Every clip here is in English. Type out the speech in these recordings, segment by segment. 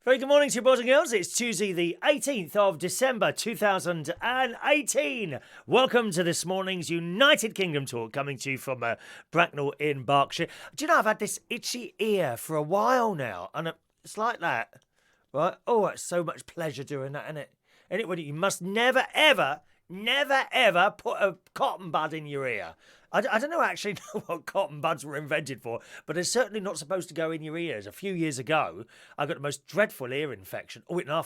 Very good morning to you, boys and girls. It's Tuesday, the 18th of December, 2018. Welcome to this morning's United Kingdom talk, coming to you from Bracknell in Berkshire. Do you know, I've had this itchy ear for a while now, and it's like that, right? Oh, it's so much pleasure doing that, isn't it? You must never, ever put a cotton bud in your ear. I don't actually know what cotton buds were invented for, but they're certainly not supposed to go in your ears. A few years ago, I got the most dreadful ear infection. Do you know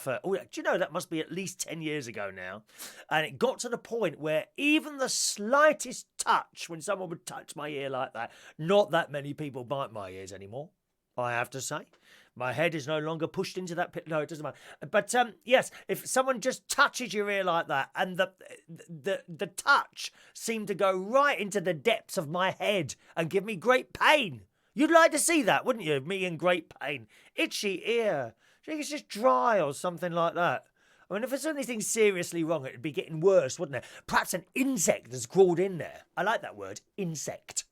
that must be at least 10 years ago now? And it got to the point where even the slightest touch, when someone would touch my ear like that, not that many people bite my ears anymore, I have to say. My head is no longer pushed into that pit. No, it doesn't matter. But yes, if someone just touches your ear like that, and the touch seemed to go right into the depths of my head and give me great pain. You'd like to see that, wouldn't you? Me in great pain. Itchy ear. Do you think it's just dry or something like that? I mean, if there's anything seriously wrong, it'd be getting worse, wouldn't it? Perhaps an insect has crawled in there. I like that word, insect.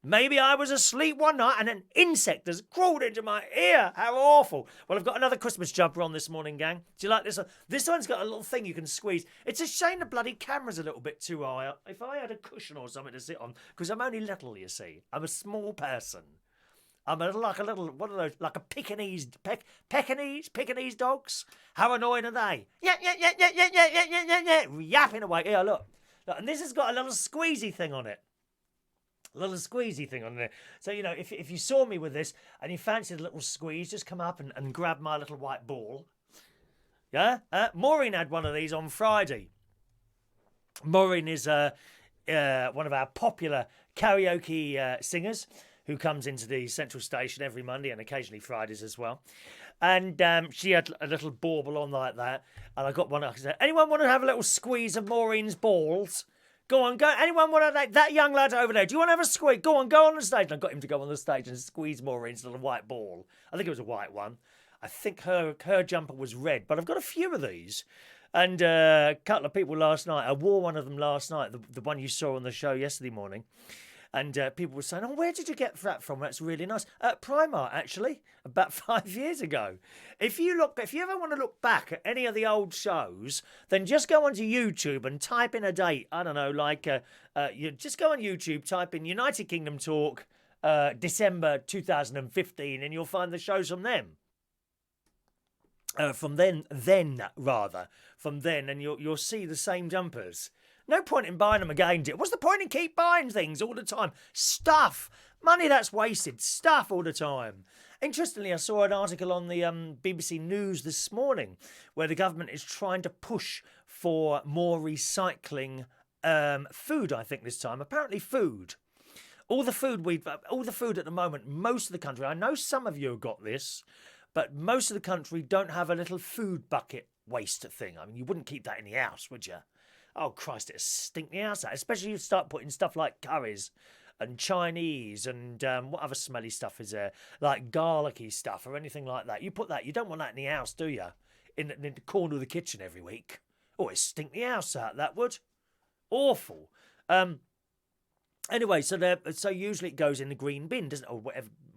Maybe I was asleep one night and an insect has crawled into my ear. How awful. Well, I've got another Christmas jumper on this morning, gang. Do you like this one? This one's got a little thing you can squeeze. It's a shame the bloody camera's a little bit too high. If I had a cushion or something to sit on, because I'm only little, you see. I'm a small person. I'm like a Pekingese dogs. How annoying are they? Yeah. Yapping away. Here, look. And this has got a little squeezy thing on it. So, you know, if you saw me with this and you fancied a little squeeze, just come up and grab my little white ball. Yeah? Maureen had one of these on Friday. Maureen is one of our popular karaoke singers who comes into the central station every Monday and occasionally Fridays as well. And she had a little bauble on like that. And I got one. I said, anyone want to have a little squeeze of Maureen's balls? Go on, go. Anyone want to, that young lad over there, do you want to have a squeeze? Go on the stage. And I got him to go on the stage and squeeze Maureen's little white ball. I think it was a white one. I think her jumper was red, but I've got a few of these. And a couple of people last night, I wore one of them last night, the one you saw on the show yesterday morning. And people were saying, oh, where did you get that from? That's really nice. Primark, actually, about 5 years ago. If you ever want to look back at any of the old shows, then just go onto YouTube and type in a date. I don't know, you just go on YouTube, type in United Kingdom Talk, December 2015, and you'll find the shows from them. From then, and you'll see the same jumpers. No point in buying them again, dear. What's the point in keep buying things all the time? Stuff. Money that's wasted. Stuff all the time. Interestingly, I saw an article on the BBC News this morning where the government is trying to push for more recycling food, I think, this time. Apparently food. All the food at the moment, most of the country, I know some of you have got this, but most of the country don't have a little food bucket waste thing. I mean, you wouldn't keep that in the house, would you? Oh, Christ, it'll stink the house out. Especially if you start putting stuff like curries and Chinese and what other smelly stuff is there? Like garlicky stuff or anything like that. You put that, you don't want that in the house, do you? In the corner of the kitchen every week. Oh, it'd stink the house out, that would. Awful. Anyway, so usually it goes in the green bin, doesn't it? Or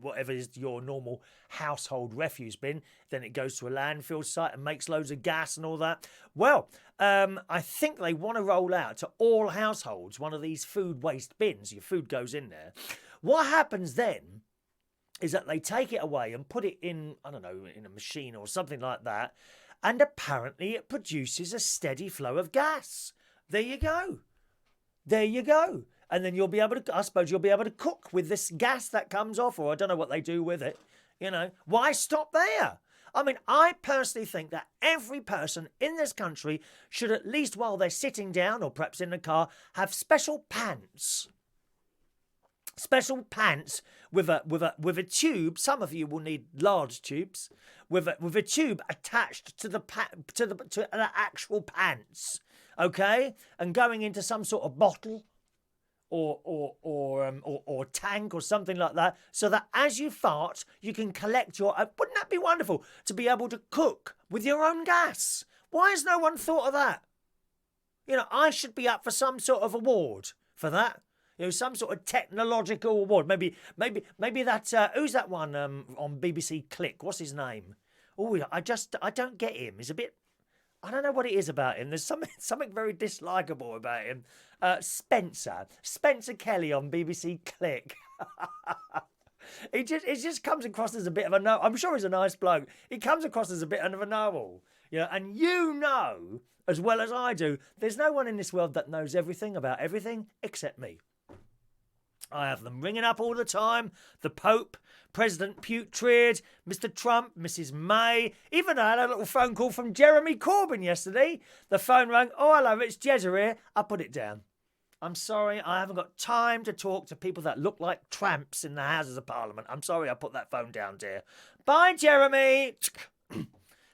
whatever is your normal household refuse bin. Then it goes to a landfill site and makes loads of gas and all that. Well, I think they want to roll out to all households one of these food waste bins. Your food goes in there. What happens then is that they take it away and put it in, I don't know, in a machine or something like that. And apparently it produces a steady flow of gas. There you go. And then you'll be able to cook with this gas that comes off, or I don't know what they do with it. You know, why stop there? I mean, I personally think that every person in this country should, at least while they're sitting down or perhaps in the car, have special pants. Special pants with a tube. Some of you will need large tubes with a tube attached to the actual pants. Okay, and going into some sort of bottle or tank or something like that, so that as you fart, you can collect your. Wouldn't that be wonderful to be able to cook with your own gas? Why has no one thought of that? You know, I should be up for some sort of award for that. You know, some sort of technological award. Maybe that. Who's that one on BBC Click? What's his name? Oh, I don't get him. He's a bit. I don't know what it is about him. There's something very dislikable about him. Spencer Kelly on BBC Click. It just comes across as a bit of a no. I'm sure he's a nice bloke. He comes across as a bit of a know-all. And you know as well as I do, there's no one in this world that knows everything about everything except me. I have them ringing up all the time. The Pope, President Putrid, Mr. Trump, Mrs. May. Even I had a little phone call from Jeremy Corbyn yesterday. The phone rang. Oh, hello, it's Jezza here. I put it down. I'm sorry, I haven't got time to talk to people that look like tramps in the Houses of Parliament. I'm sorry I put that phone down, dear. Bye, Jeremy.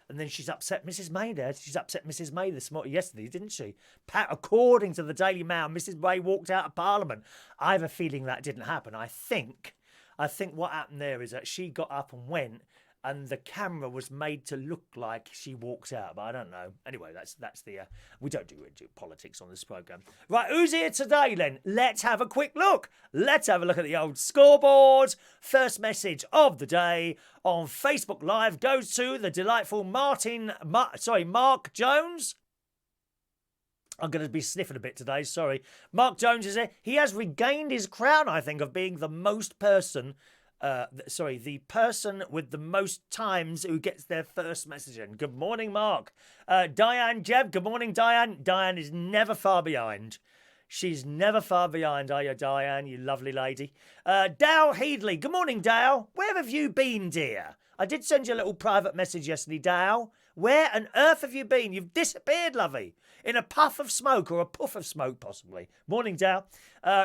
And then she's upset Mrs. May there. She's upset Mrs. May yesterday, didn't she? According to the Daily Mail, Mrs. May walked out of Parliament. I have a feeling that didn't happen. I think what happened there is that she got up and went, and the camera was made to look like she walked out, but I don't know. Anyway, that's the we don't do politics on this programme. Right, who's here today then? Let's have a quick look. Let's have a look at the old scoreboard. First message of the day on Facebook Live goes to the delightful Mark Jones. I'm going to be sniffing a bit today, sorry. Mark Jones is here. He has regained his crown, I think, of being the the person with the most times who gets their first message in. Good morning, Mark. Diane Jeb, good morning, Diane. Diane is never far behind. She's never far behind, are you, Diane, you lovely lady? Dale Headley, good morning, Dale. Where have you been, dear? I did send you a little private message yesterday, Dale. Where on earth have you been? You've disappeared, lovey. In a puff of smoke, or a puff of smoke, possibly. Morning, Dale.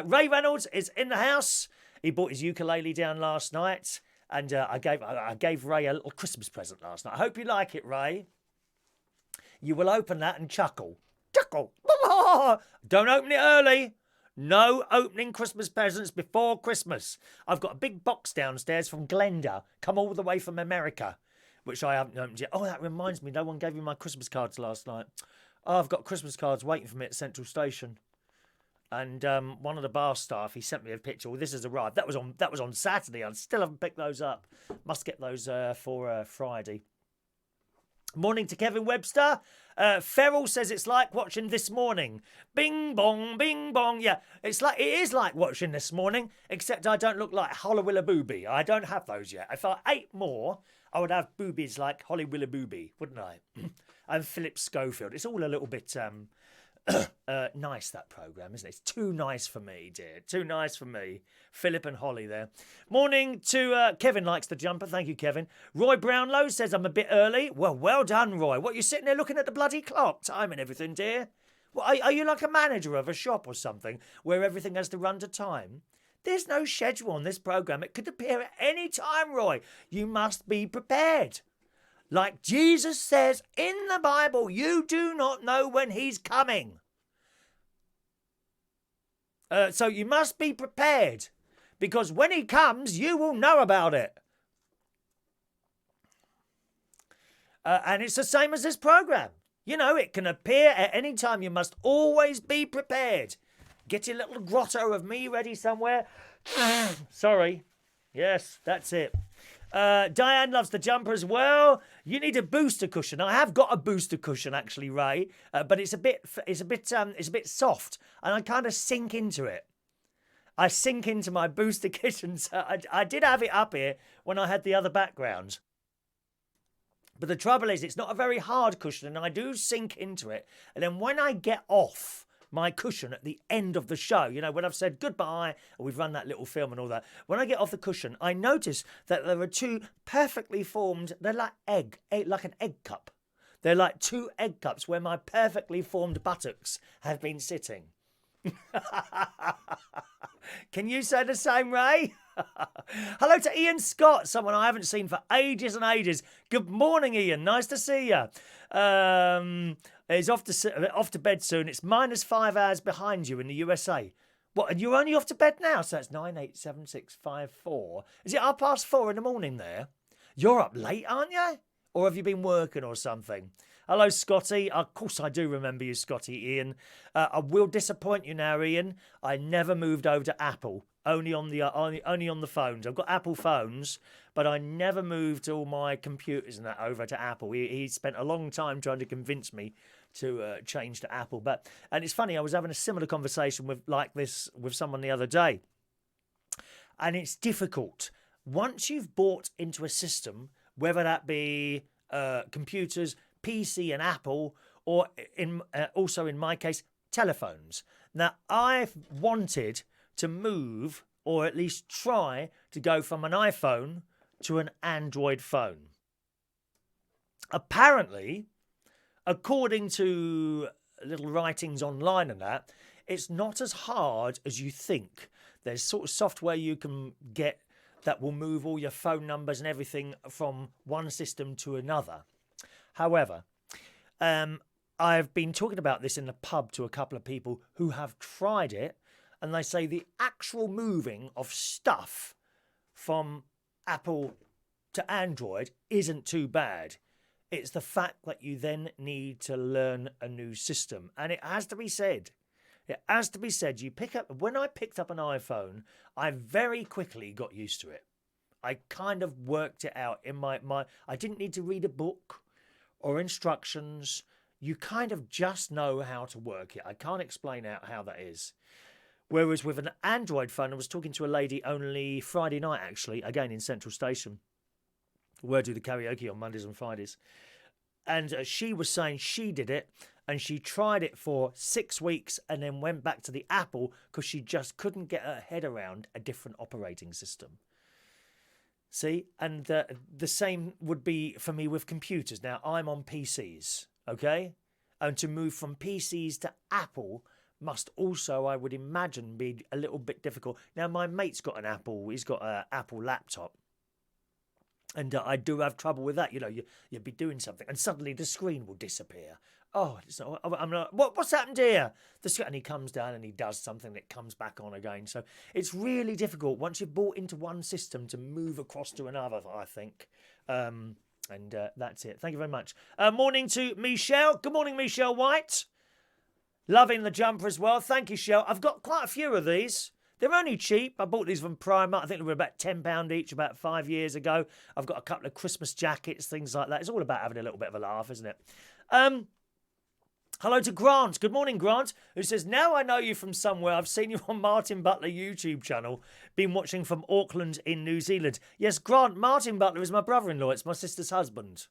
Ray Reynolds is in the house. He brought his ukulele down last night, and I gave Ray a little Christmas present last night. I hope you like it, Ray. You will open that and chuckle. Chuckle. Don't open it early. No opening Christmas presents before Christmas. I've got a big box downstairs from Glenda, come all the way from America, which I haven't opened yet. Oh, that reminds me, no one gave me my Christmas cards last night. Oh, I've got Christmas cards waiting for me at Central Station. And one of the bar staff, he sent me a picture. Well, this has arrived. That was on Saturday. I still haven't picked those up. Must get those for Friday. Morning to Kevin Webster. Ferrell says it's like watching This Morning. Bing bong, bing bong. Yeah, it is like watching This Morning, except I don't look like Holly Booby. I don't have those yet. If I ate more, I would have boobies like Holly Booby, wouldn't I? And Philip Schofield. It's all a little bit nice, that programme, isn't it? It's too nice for me, dear. Too nice for me. Philip and Holly there. Morning to Kevin likes the jumper. Thank you, Kevin. Roy Brownlow says I'm a bit early. Well done, Roy. What, you sitting there looking at the bloody clock? Time and everything, dear? What, are you like a manager of a shop or something where everything has to run to time? There's no schedule on this programme. It could appear at any time, Roy. You must be prepared. Like Jesus says in the Bible, you do not know when he's coming. So you must be prepared, because when he comes, you will know about it. And it's the same as this programme. You know, it can appear at any time. You must always be prepared. Get your little grotto of me ready somewhere. Sorry. Yes, that's it. Diane loves the jumper as well. You need a booster cushion. I have got a booster cushion actually, Ray, but it's a bit soft, and I kind of sink into it. I sink into my booster cushion. So I did have it up here when I had the other background, but the trouble is, it's not a very hard cushion, and I do sink into it. And then when I get off my cushion at the end of the show, you know, when I've said goodbye, and we've run that little film and all that, when I get off the cushion, I notice that there are two perfectly formed, they're like like an egg cup. They're like two egg cups where my perfectly formed buttocks have been sitting. Can you say the same, Ray? Hello to Ian Scott, someone I haven't seen for ages and ages. Good morning, Ian. Nice to see you. He's off to bed soon. It's -5 hours behind you in the USA. What, and you're only off to bed now? So that's 9, 8, 7, 6, 5, 4. Is it 4:30 in the morning there? You're up late, aren't you? Or have you been working or something? Hello, Scotty. Of course I do remember you, Scotty, Ian. I will disappoint you now, Ian. I never moved over to Apple. only on the phones. I've got Apple phones, but I never moved all my computers and that over to Apple. He spent a long time trying to convince me to change to Apple. And it's funny, I was having a similar conversation with someone the other day, and it's difficult once you've bought into a system, whether that be computers, PC, and Apple, or also in my case, telephones. Now, I've wanted to move, or at least try to go from an iPhone to an Android phone. Apparently, according to little writings online and that, it's not as hard as you think. There's sort of software you can get that will move all your phone numbers and everything from one system to another. However, I've been talking about this in the pub to a couple of people who have tried it, and they say the actual moving of stuff from Apple to Android isn't too bad. It's the fact that you then need to learn a new system. And it has to be said, when I picked up an iPhone, I very quickly got used to it. I kind of worked it out in my I didn't need to read a book or instructions. You kind of just know how to work it. I can't explain out how that is. Whereas with an Android phone, I was talking to a lady only Friday night, actually, again in Central Station, where I do the karaoke on Mondays and Fridays. And she was saying she did it, and she tried it for 6 weeks and then went back to the Apple because she just couldn't get her head around a different operating system. See? And the same would be for me with computers. Now, I'm on PCs, okay? And to move from PCs to Apple must also, I would imagine, be a little bit difficult. Now, my mate's got an Apple. He's got an Apple laptop. And I do have trouble with that. You know, you'd be doing something and suddenly the screen will disappear. Oh, it's not, I'm like, what's happened here? And he comes down and he does something that comes back on again. So it's really difficult once you've bought into one system to move across to another, I think. And that's it. Thank you very much. Morning to Michelle. Good morning, Michelle White. Loving the jumper as well. Thank you, Shell. I've got quite a few of these. They're only cheap. I bought these from Primark. I think they were about £10 each about 5 years ago. I've got a couple of Christmas jackets, things like that. It's all about having a little bit of a laugh, isn't it? Hello to Grant. Good morning, Grant, who says, now I know you from somewhere. I've seen you on Martin Butler YouTube channel. Been watching from Auckland in New Zealand. Yes, Grant, Martin Butler is my brother-in-law. It's my sister's husband.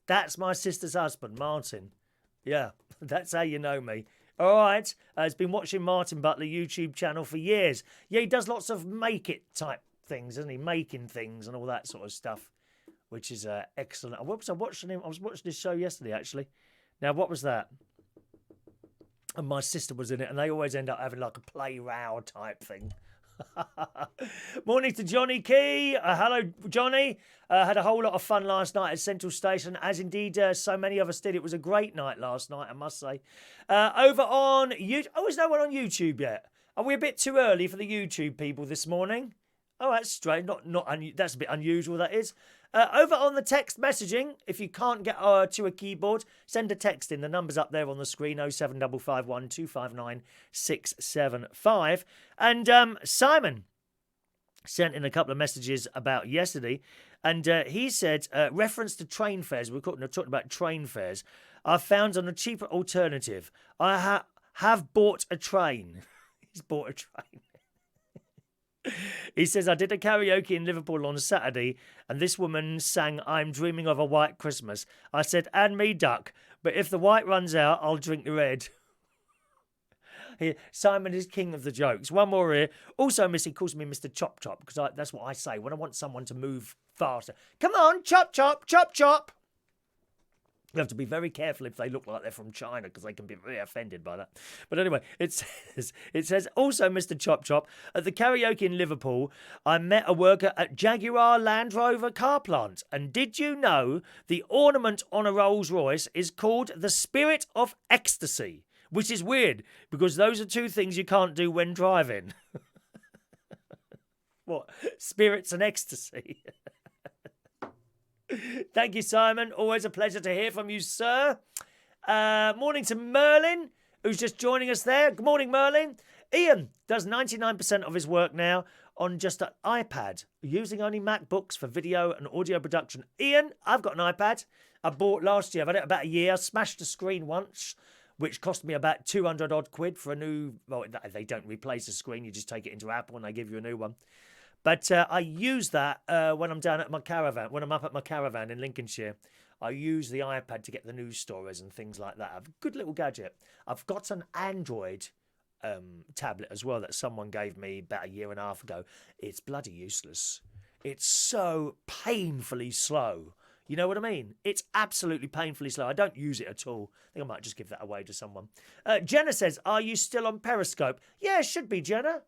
That's my sister's husband, Martin. Yeah, that's how you know me. All right, he's been watching Martin Butler YouTube channel for years. Yeah, he does lots of make-it type things, doesn't he? Making things and all that sort of stuff, which is excellent. What was I watching him? I was watching this show yesterday, actually. Now, what was that? And my sister was in it, and they always end up having like a play row type thing. Morning to Johnny Key. Hello, Johnny. Had a whole lot of fun last night at Central Station, as indeed so many of us did. It was a great night last night, I must say. Over on YouTube. Oh, is no one on YouTube yet? Are we a bit too early for the YouTube people this morning? Oh, that's strange. That's a bit unusual, that is. Over on the text messaging, if you can't get to a keyboard, send a text in. The number's up there on the screen, 07551 259 675. And Simon sent in a couple of messages about yesterday, and he said, reference to train fares, we're talking about train fares, I found on a cheaper alternative. I have bought a train. He's bought a train. He says, I did a karaoke in Liverpool on Saturday, and this woman sang I'm Dreaming of a White Christmas. I said, and me duck, but if the white runs out, I'll drink the red. Here, Simon is king of the jokes. One more here. Also, Missy calls me Mr. Chop Chop, because that's what I say when I want someone to move faster. Come on, chop, chop, chop, chop. You have to be very careful if they look like they're from China, because they can be very offended by that. But anyway, it says, also, Mr. Chop Chop, at the karaoke in Liverpool, I met a worker at Jaguar Land Rover car plant. And did you know the ornament on a Rolls Royce is called the Spirit of Ecstasy? Which is weird, because those are two things you can't do when driving. What? Spirits and ecstasy. Thank you, Simon. Always a pleasure to hear from you, sir. Morning to Merlin, who's just joining us there. Good morning, Merlin. Ian does 99% of his work now on just an iPad, using only MacBooks for video and audio production. Ian, I've got an iPad. I bought last year. I've had it about a year. I smashed the screen once, which cost me about 200 odd quid for a new... Well, they don't replace the screen. You just take it into Apple and they give you a new one. But I use that when I'm down at my caravan, when I'm up at my caravan in Lincolnshire. I use the iPad to get the news stories and things like that. A good little gadget. I've got an Android tablet as well that someone gave me about a year and a half ago. It's bloody useless. It's so painfully slow. You know what I mean? It's absolutely painfully slow. I don't use it at all. I think I might just give that away to someone. Jenna says, are you still on Periscope? Yeah, should be, Jenna.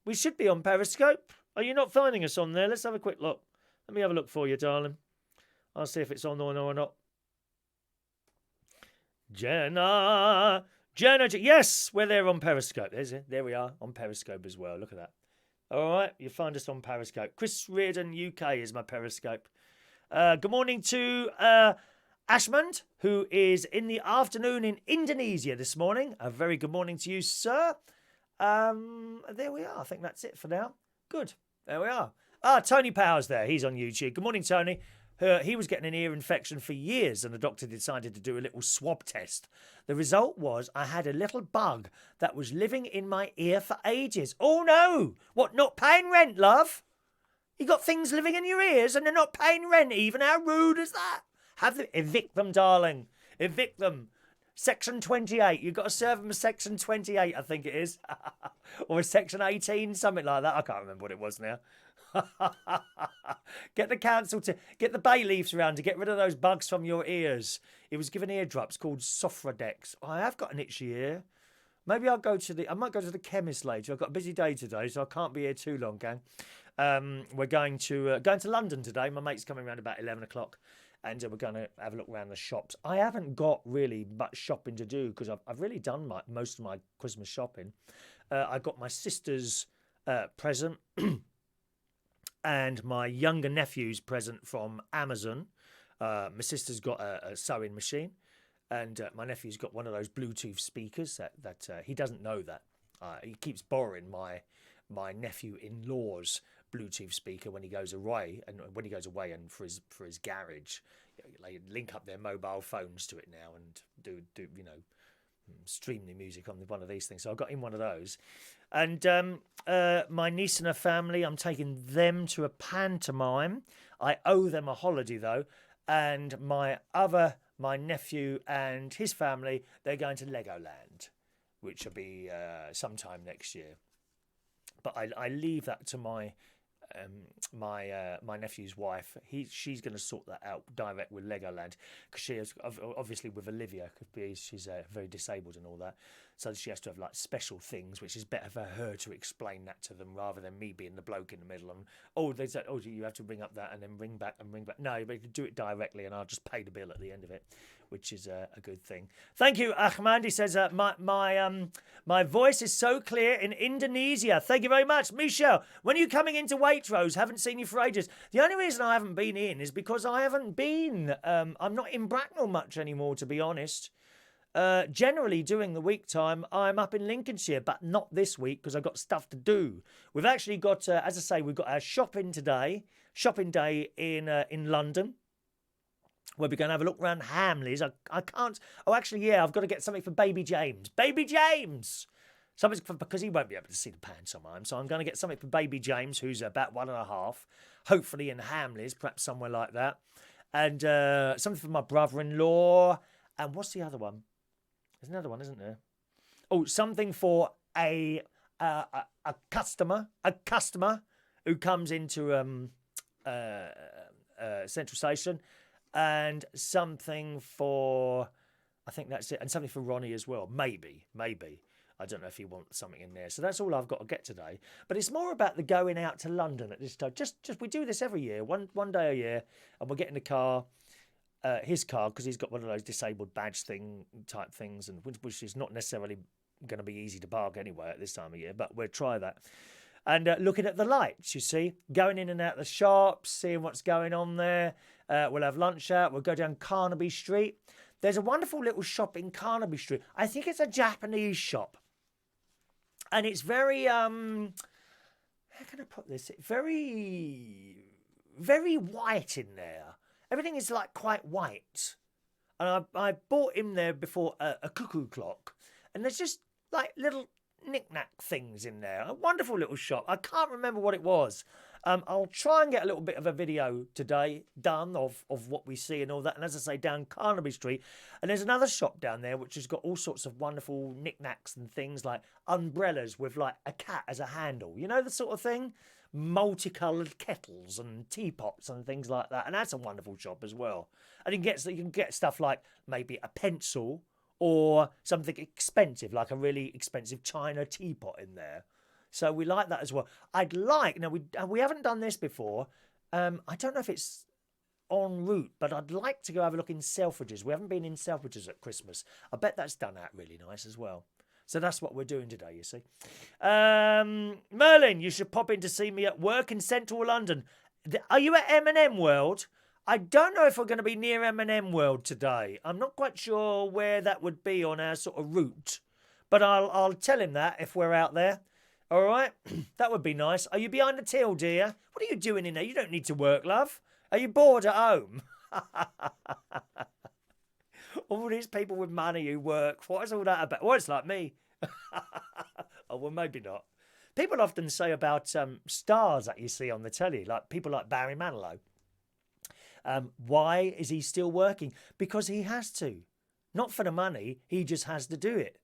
We should be on Periscope. Are you not finding us on there? Let's have a quick look. Let me have a look for you, darling. I'll see if it's on or not. Jenna. Yes, we're there on Periscope. There we are on Periscope as well. Look at that. All right, you find us on Periscope. Chris Reardon UK is my Periscope. Good morning to Ashmond, who is in the afternoon in Indonesia this morning. A very good morning to you, sir. There we are. I think that's it for now. Good. There we are. Tony Powers there. He's on YouTube. Good morning, Tony. He was getting an ear infection for years and the doctor decided to do a little swab test. The result was I had a little bug that was living in my ear for ages. Oh, no. What, not paying rent, love? You got things living in your ears and they're not paying rent even? How rude is that? Evict them, darling. Evict them. Section 28. You've got to serve them a Section 28, I think it is. Or a Section 18, something like that. I can't remember what it was now. Get the council to get the bay leaves around to get rid of those bugs from your ears. It was given ear drops called Sofradex. I have got an itchy ear. Maybe I might go to the chemist later. I've got a busy day today, so I can't be here too long, gang. We're going to London today. My mate's coming around about 11 o'clock. And we're going to have a look around the shops. I haven't got really much shopping to do because I've really done most of my Christmas shopping. I got my sister's present and my younger nephew's present from Amazon. My sister's got a sewing machine and my nephew's got one of those Bluetooth speakers that he doesn't know that. He keeps borrowing my nephew-in-law's Bluetooth speaker when he goes away, and for his garage, they link up their mobile phones to it now and do stream the music on one of these things. So I got him one of those, and my niece and her family, I'm taking them to a pantomime. I owe them a holiday though, and my nephew and his family, they're going to Legoland, which will be sometime next year. But I leave that to my nephew's wife. She's going to sort that out direct with Legoland because she has, obviously with Olivia, she's very disabled and all that, so she has to have like special things, which is better for her to explain that to them rather than me being the bloke in the middle and they said, you have to ring up that and then ring back. No, but you can do it directly and I'll just pay the bill at the end of it, which is a good thing. Thank you, Ahmad. He says my voice is so clear in Indonesia. Thank you very much. Michelle, when are you coming into Waitrose? Haven't seen you for ages. The only reason I haven't been in is because I haven't been. I'm not in Bracknell much anymore, to be honest. Generally, during the week time, I'm up in Lincolnshire, but not this week because I've got stuff to do. We've actually got, as I say, we've got our shopping day in London, where we're going to have a look around Hamleys. I can't... Oh, actually, yeah, I've got to get something for Baby James. Baby James! Something because he won't be able to see the pantomime. So I'm going to get something for Baby James, who's about 1.5. Hopefully in Hamleys, perhaps somewhere like that. And something for my brother-in-law. And what's the other one? There's another one, isn't there? Oh, something for a customer who comes into Central Station. And something for, I think that's it. And something for Ronnie as well. Maybe. I don't know if he wants something in there. So that's all I've got to get today. But it's more about the going out to London at this time. Just we do this every year, one day a year. And we'll get in the car, his car, because he's got one of those disabled badge type things, and which is not necessarily going to be easy to park anyway at this time of year. But we'll try that. and looking at the lights, you see, going in and out of the shops, seeing what's going on there. We'll have lunch out. We'll go down Carnaby Street. There's a wonderful little shop in Carnaby Street. I think it's a Japanese shop. And it's very, how can I put this? Very, very white in there. Everything is like quite white. And I bought him there before a cuckoo clock. And there's just like little knick-knack things in there. A wonderful little shop. I can't remember what it was. I'll try and get a little bit of a video today done of what we see and all that. And as I say, down Carnaby Street. And there's another shop down there which has got all sorts of wonderful knick-knacks and things like umbrellas with like a cat as a handle. You know, the sort of thing? Multicoloured kettles and teapots and things like that. And that's a wonderful shop as well. And you can get stuff like maybe a pencil or something expensive, like a really expensive china teapot in there. So we like that as well. Now we haven't done this before. I don't know if it's en route, but I'd like to go have a look in Selfridges. We haven't been in Selfridges at Christmas. I bet that's done out really nice as well. So that's what we're doing today, you see. Merlin, you should pop in to see me at work in central London. Are you at M&M World? I don't know if we're going to be near M&M World today. I'm not quite sure where that would be on our sort of route. But I'll tell him that if we're out there. All right? That would be nice. Are you behind the till, dear? What are you doing in there? You don't need to work, love. Are you bored at home? All these people with money who work. What is all that about? Well, it's like me. Oh, well, maybe not. People often say about stars that you see on the telly, like people like Barry Manilow. Why is he still working? Because he has to. Not for the money. He just has to do it.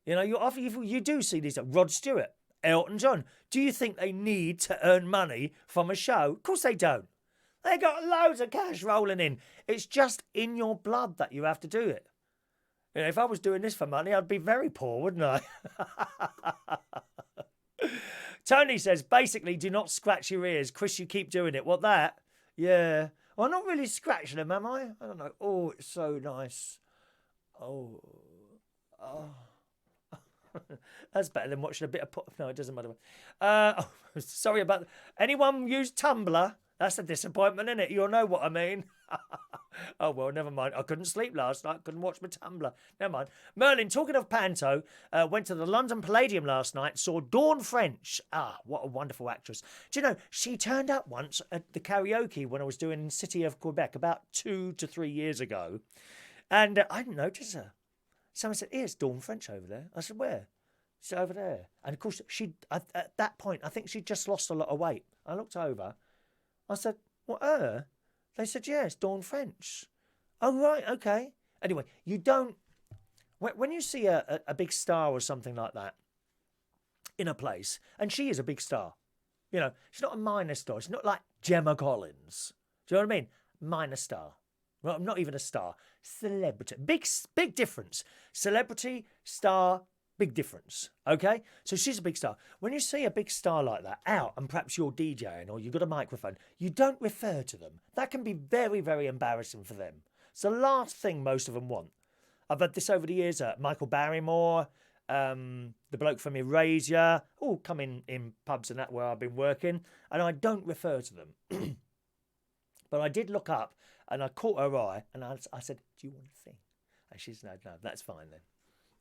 You know, you do see these. Rod Stewart, Elton John. Do you think they need to earn money from a show? Of course they don't. They got loads of cash rolling in. It's just in your blood that you have to do it. You know, if I was doing this for money, I'd be very poor, wouldn't I? Tony says, basically, do not scratch your ears. Chris, you keep doing it. What, that? Yeah. Well, I'm not really scratching them, am I? I don't know. Oh, it's so nice. Oh. That's better than watching a bit of... No, it doesn't matter. Sorry about that. Anyone use Tumblr? That's a disappointment, isn't it? You'll know what I mean. Oh, well, never mind. I couldn't sleep last night. Couldn't watch my Tumblr. Never mind. Merlin, talking of Panto, went to the London Palladium last night, saw Dawn French. Ah, what a wonderful actress. Do you know, she turned up once at the karaoke when I was doing City of Quebec about 2 to 3 years ago. And I didn't notice her. Someone said, here's Dawn French over there. I said, where? She said, over there. And of course, at that point, I think she'd just lost a lot of weight. I looked over. I said, what, her? They said, yeah, it's Dawn French. Oh, right, okay. Anyway, you don't... When you see a big star or something like that in a place, and she is a big star, you know, she's not a minor star. She's not like Gemma Collins. Do you know what I mean? Minor star. Well, not even a star. Celebrity. Big difference. Celebrity, star, big difference. Okay? So she's a big star. When you see a big star like that out and perhaps you're DJing or you've got a microphone, you don't refer to them. That can be very, very embarrassing for them. It's the last thing most of them want. I've had this over the years. Michael Barrymore, the bloke from Erasure, all come in pubs and that where I've been working, and I don't refer to them. But I did look up and I caught her eye and I said, do you want to sing? And she said, no, that's fine then.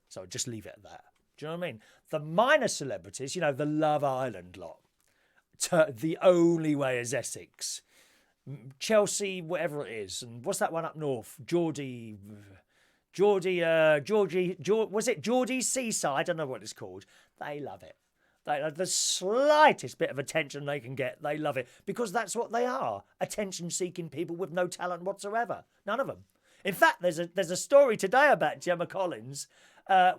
So just leave it at that. Do you know what I mean? The minor celebrities, you know, the Love Island lot, The Only Way is Essex, Chelsea, whatever it is. And what's that one up north? Geordie, was it Geordie Seaside? I don't know what it's called. They love it. The slightest bit of attention they can get, they love it. Because that's what they are. Attention-seeking people with no talent whatsoever. None of them. In fact, there's a story today about Gemma Collins,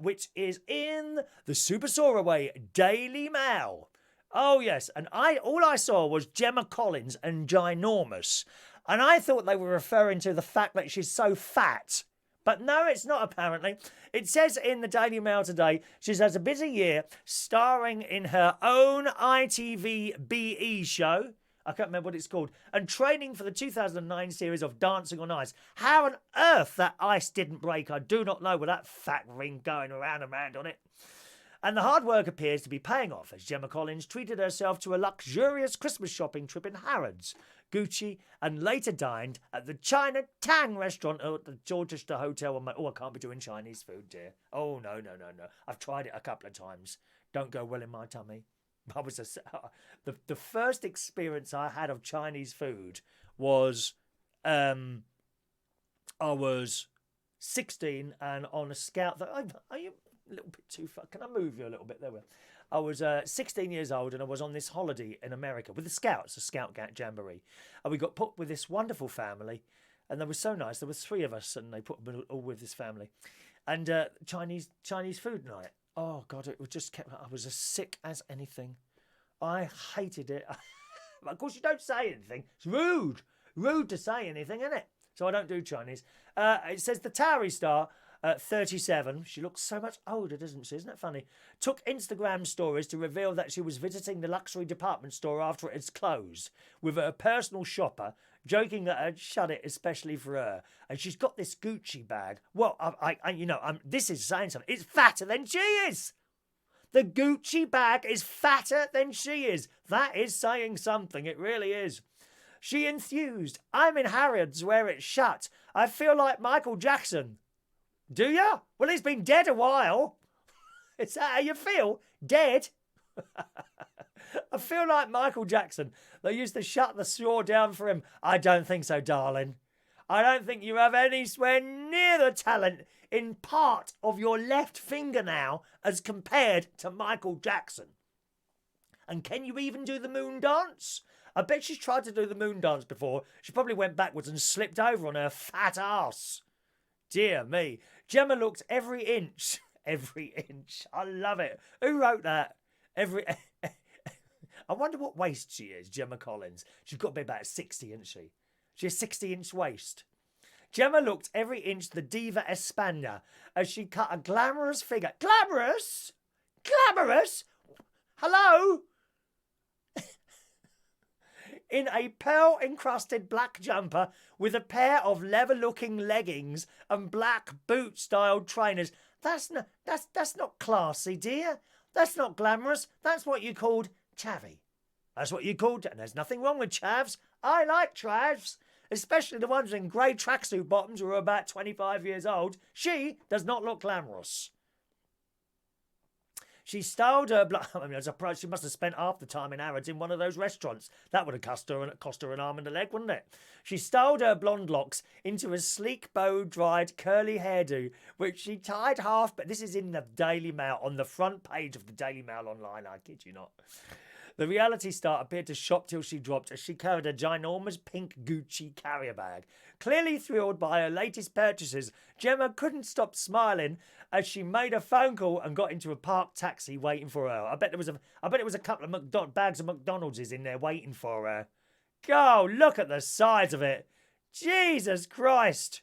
which is in the Super Soaraway Daily Mail. Oh, yes. And all I saw was Gemma Collins and ginormous. And I thought they were referring to the fact that she's so fat. But no, it's not, apparently. It says in the Daily Mail today, she has a busy year starring in her own ITV BE show. I can't remember what it's called. And training for the 2009 series of Dancing on Ice. How on earth that ice didn't break, I do not know, with that fat ring going around and round on it. And the hard work appears to be paying off as Gemma Collins treated herself to a luxurious Christmas shopping trip in Harrods, Gucci, and later dined at the China Tang restaurant at the Dorchester Hotel. I can't be doing Chinese food, dear. Oh, no. I've tried it a couple of times. Don't go well in my tummy. The first experience I had of Chinese food was I was 16 and on a scout. Are you a little bit too far? Can I move you a little bit? There we are. I was 16 years old and I was on this holiday in America with the Scouts, a Scout Jamboree. And we got put with this wonderful family and they were so nice. There were 3 of us and they put me all with this family. And Chinese food night. Oh, God, it was just kept... I was as sick as anything. I hated it. Of course, you don't say anything. It's rude. Rude to say anything, isn't it? So I don't do Chinese. It says the Towery star, 37. She looks so much older, doesn't she? Isn't that funny? Took Instagram stories to reveal that she was visiting the luxury department store after it had closed with her personal shopper, joking that I'd shut it especially for her. And she's got this Gucci bag. Well, this is saying something. It's fatter than she is. The Gucci bag is fatter than she is. That is saying something. It really is. She enthused. I'm in Harrods where it's shut. I feel like Michael Jackson. Do you? Well, he's been dead a while. Is that how you feel? Dead? I feel like Michael Jackson. They used to shut the store down for him. I don't think so, darling. I don't think you have anywhere near the talent in part of your left finger now as compared to Michael Jackson. And can you even do the moon dance? I bet she's tried to do the moon dance before. She probably went backwards and slipped over on her fat ass. Dear me. Gemma looked every inch. Every inch. I love it. Who wrote that? I wonder what waist she is, Gemma Collins. She's got to be about 60, isn't she? She has 60-inch waist. Gemma looked every inch the diva Espana as she cut a glamorous figure. Glamorous? Glamorous? Hello? In a pearl-encrusted black jumper with a pair of leather-looking leggings and black boot-styled trainers. That's not classy, dear. That's not glamorous. That's what you called chavvy. That's what you called... And there's nothing wrong with chavs. I like chavs, especially the ones in grey tracksuit bottoms who are about 25 years old. She does not look glamorous. She styled her... she must have spent half the time in Harrods in one of those restaurants. That would have cost her an arm and a leg, wouldn't it? She styled her blonde locks into a sleek, bow-dried, curly hairdo, which she tied half... But this is in the Daily Mail, on the front page of the Daily Mail online, I kid you not. The reality star appeared to shop till she dropped as she carried a ginormous pink Gucci carrier bag. Clearly thrilled by her latest purchases, Gemma couldn't stop smiling as she made a phone call and got into a parked taxi waiting for her. I bet it was a couple of bags of McDonald's in there waiting for her. Go, look at the size of it. Jesus Christ.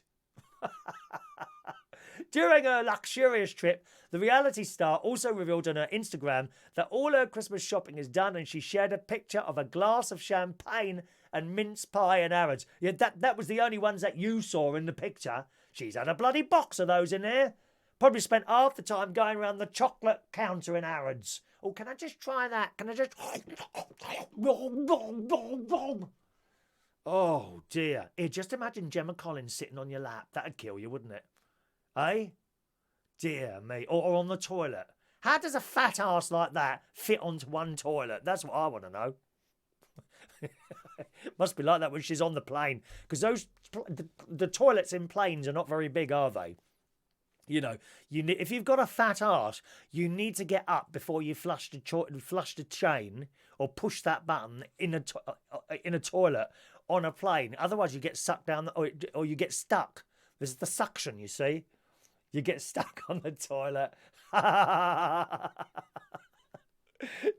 During her luxurious trip, the reality star also revealed on her Instagram that all her Christmas shopping is done, and she shared a picture of a glass of champagne and mince pie in Harrods. Yeah, that was the only ones that you saw in the picture. She's had a bloody box of those in there. Probably spent half the time going around the chocolate counter in Harrods. Oh, can I just try that? Can I just... Oh, dear. Here, just imagine Gemma Collins sitting on your lap. That'd kill you, wouldn't it? Eh? Dear me. Or on the toilet. How does a fat ass like that fit onto one toilet? That's what I want to know. Must be like that when she's on the plane. Because the toilets in planes are not very big, are they? You know, if you've got a fat arse, you need to get up before you flush the chain or push that button in a toilet on a plane. Otherwise, you get sucked down or you get stuck. There's the suction, you see. You get stuck on the toilet.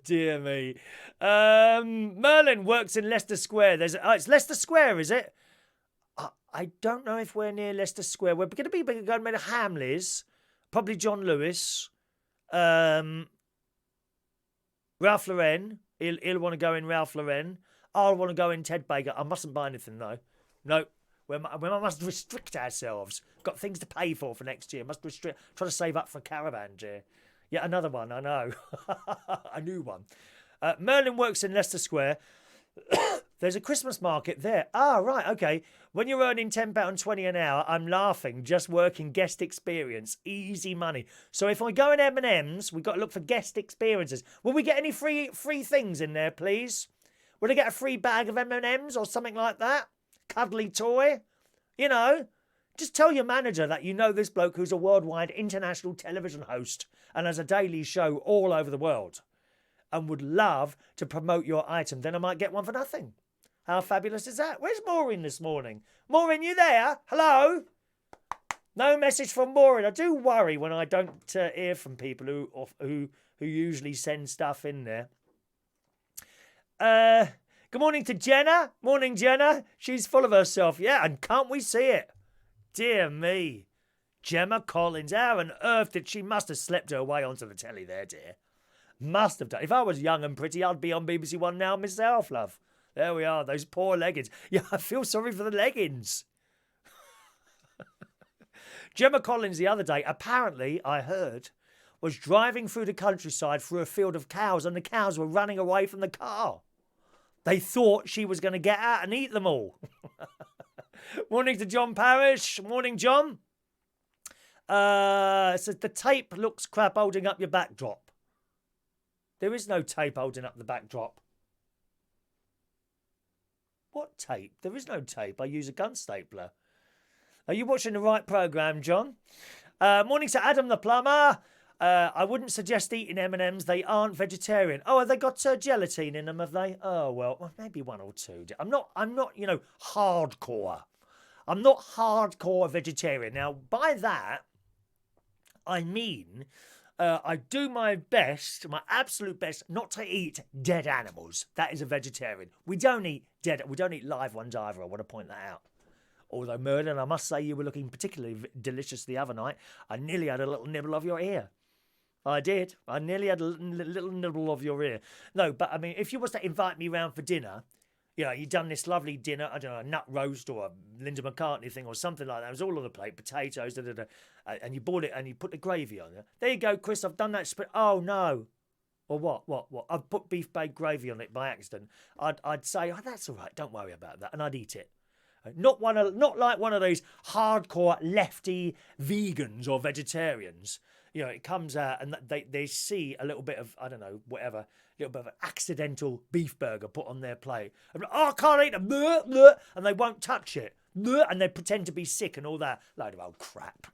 Dear me. Merlin works in Leicester Square. It's Leicester Square, is it? I don't know if we're near Leicester Square. We're going to be going to Hamleys, probably John Lewis, Ralph Lauren. He'll want to go in Ralph Lauren. I'll want to go in Ted Baker. I mustn't buy anything though. No, we must restrict ourselves. Got things to pay for next year. Must restrict. Try to save up for a caravan, dear. Yeah, another one, I know. A new one. Merlin works in Leicester Square. There's a Christmas market there. Ah, right, okay. When you're earning £10.20 an hour, I'm laughing. Just working guest experience. Easy money. So if I go in M&M's, we've got to look for guest experiences. Will we get any free things in there, please? Will I get a free bag of M&M's or something like that? Cuddly toy? You know, just tell your manager that you know this bloke who's a worldwide international television host and has a daily show all over the world and would love to promote your item. Then I might get one for nothing. How fabulous is that? Where's Maureen this morning? Maureen, you there? Hello? No message from Maureen. I do worry when I don't hear from people who usually send stuff in there. Good morning to Jenna. Morning, Jenna. She's full of herself. Yeah, and can't we see it? Dear me. Gemma Collins. How on earth did she must have slept her way onto the telly there, dear. Must have done. If I was young and pretty, I'd be on BBC One now myself, love. There we are, those poor leggings. Yeah, I feel sorry for the leggings. Gemma Collins the other day, apparently, I heard, was driving through the countryside through a field of cows and the cows were running away from the car. They thought she was going to get out and eat them all. Morning to John Parrish. Morning, John. Says the tape looks crap holding up your backdrop. There is no tape holding up the backdrop. What tape? There is no tape. I use a gun stapler. Are you watching the right programme, John? Morning to Adam the plumber. I wouldn't suggest eating M&M's. They aren't vegetarian. Oh, have they got gelatine in them, have they? Oh, well, maybe one or two. I'm not, hardcore. I'm not hardcore vegetarian. Now, by that, I mean... I do my best, my absolute best, not to eat dead animals. That is a vegetarian. We don't eat live ones either. I want to point that out. Although, Merlin, I must say you were looking particularly delicious the other night. I nearly had a little nibble of your ear. I did. I nearly had a little nibble of your ear. No, but I mean, if you was to invite me round for dinner, you know, you'd done this lovely dinner, I don't know, a nut roast or a Linda McCartney thing or something like that. It was all on the plate, potatoes, and you bought it and you put the gravy on it. There you go, Chris, I've done that. Oh, no. Or what? I've put beef baked gravy on it by accident. I'd say, oh, that's all right, don't worry about that, and I'd eat it. Not like one of those hardcore lefty vegans or vegetarians. You know, it comes out and they see a little bit of, I don't know, whatever, a little bit of an accidental beef burger put on their plate. And, oh, I can't eat it. And they won't touch it. And they pretend to be sick and all that. Load of old crap.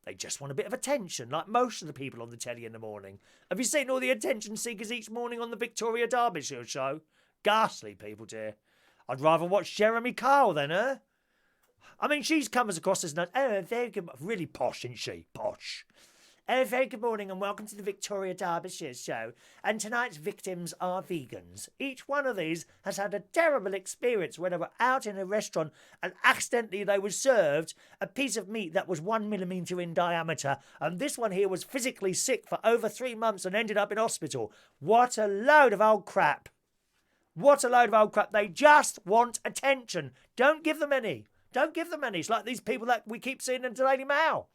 They just want a bit of attention, like most of the people on the telly in the morning. Have you seen all the attention seekers each morning on the Victoria Derbyshire show? Ghastly people, dear. I'd rather watch Jeremy Kyle than her. I mean, she's comes across as very good, really posh, isn't she? Posh. Very good morning and welcome to the Victoria Derbyshire show. And tonight's victims are vegans. Each one of these has had a terrible experience when they were out in a restaurant and accidentally they were served a piece of meat that was 1 millimetre in diameter. And this one here was physically sick for over 3 months and ended up in hospital. What a load of old crap. What a load of old crap. They just want attention. Don't give them any. Don't give them any. It's like these people that we keep seeing in the Daily Mail.